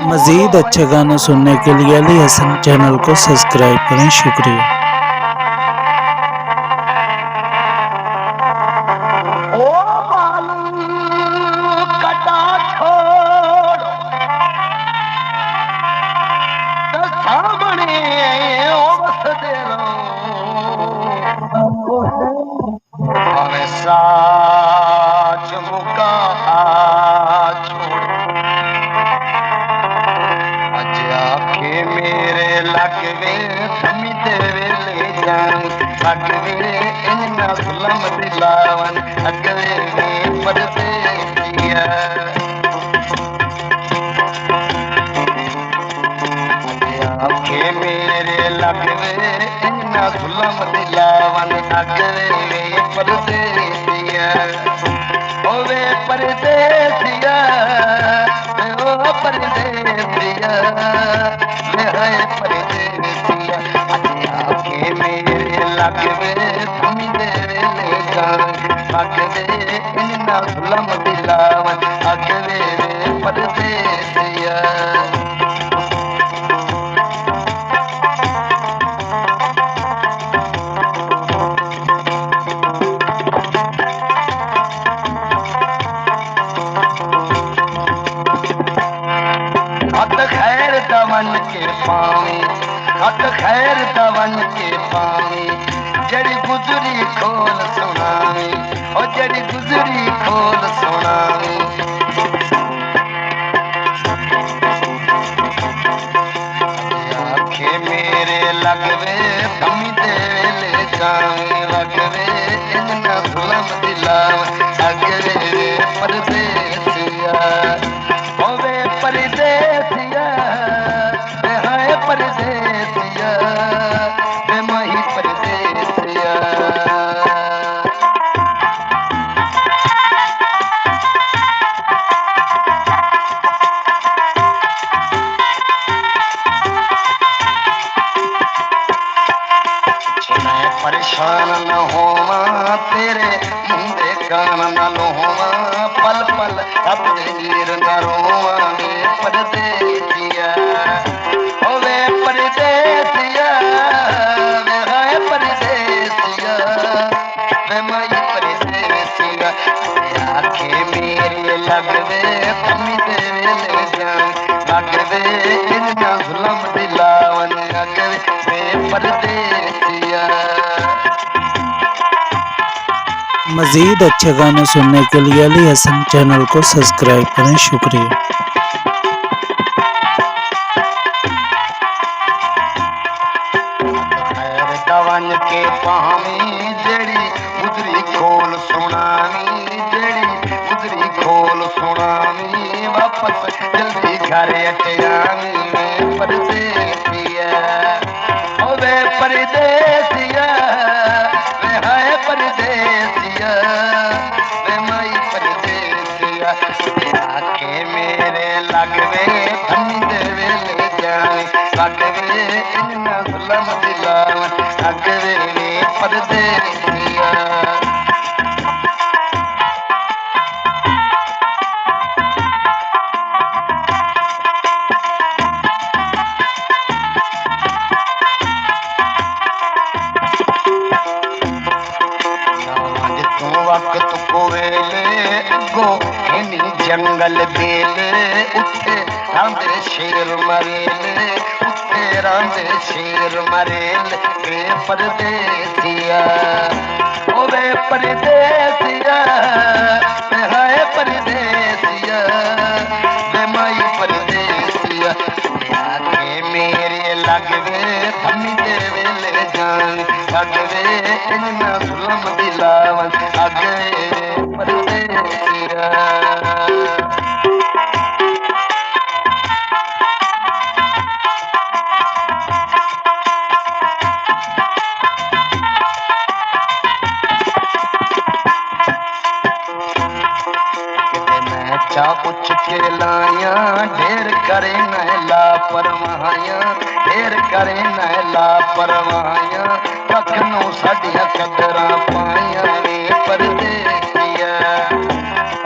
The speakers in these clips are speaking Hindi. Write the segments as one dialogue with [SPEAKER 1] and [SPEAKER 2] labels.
[SPEAKER 1] मज़ीद अच्छे गाने सुनने के लिए अली हसन चैनल को सब्सक्राइब करें। शुक्रिया।
[SPEAKER 2] साज मुका छोड़ अज आखे मेरे लगवे थमी देवे ले जान लगवे इन्ना जुलम दिलावन अगवे में परदेसिया आखे मेरे लगवे इन्ना जुलम दिलावन अगवे में परदेसिया ओवे परदेसिया ओ परदेसिया वे है परदेसिया आखे मेरे लगवे तुम देवे ले जान लगवे इन्ना जुलम दिलावन अगवे में परदेसिया दवन के पानी हथ खैर दवन के पानी जड़ी गुजरी खोल सुनावी और जड़ी गुजरी खोल सुनावी आखे मेरे लगवे तुम देवे ले जावे लगवे इन्ना जुलम दिलाव अगवे परदेसिया होवे परदेसिया परदेसिया वे माही परदेसिया मैं परेशान न होवा तेरे मुंडे कान न लोवा पल पल अपने नीर न रोवा परदेसिया ओवे परदेसिया वे है परदेसिया वे माई परदेसिया आखे मेरे लगवे तुम देवे ले जान लगवे इन्ना जुलम दिलावन अगवे वे परदेसिया
[SPEAKER 1] मज़ीद अच्छे गाने सुनने के लिए अली हसन चैनल को सब्सक्राइब करें। शुक्रिया।
[SPEAKER 2] दवन के पानी जड़ी गुजरी खोल सुनावी जड़ी गुजरी खोल सुनावी वापस जल्दी घर अटियावी परदेसिया ओवे परदेसिया वे है परदेसिया वे माई परदेसिया आखे मेरे लगवे थम देवे ले जावे लगवे इन्ना जुलम दिलावन अगवे में परदेसिया वक्त को वेले गो इनी जंगल बेले उठे रांदे शेर मरेले उठे रांदे शेर मरेले वे परदेसिया ओ वे परदेसिया वे है परदेसिया वे माई परदेसिया आखे मेरे लगवे थम देवे ले जान लगवे इन्ना जुलम दिलावन अगवे परदेसिया चा कुछ के लाया ढेर करे न लापरवाहियां ढेर करे न लापरवाहियां कखनों साडियां कदरां पाइयां वे परदेसिया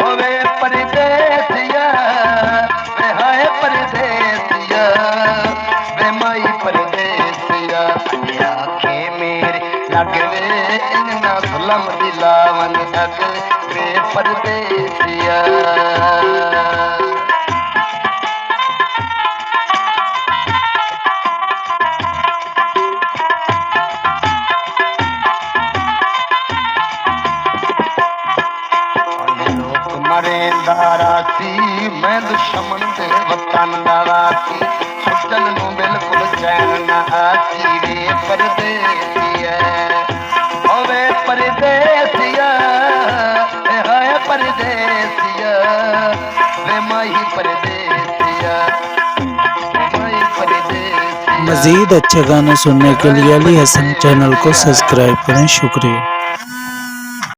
[SPEAKER 2] ओ वे परदेसिया वे हाय परदेसिया दारासी मैं दुश्मन दे वतन दारासी सुचल नू बिल्कुल चैन ना आसी वे परदेसिया ओवे परदेसिया हाय परदेसिया वे माही परदेसिया माही परदेसिया।
[SPEAKER 1] मज़ीद अच्छे गाने सुनने के लिए अली हसन चैनल को सब्सक्राइब करें। शुक्रिया।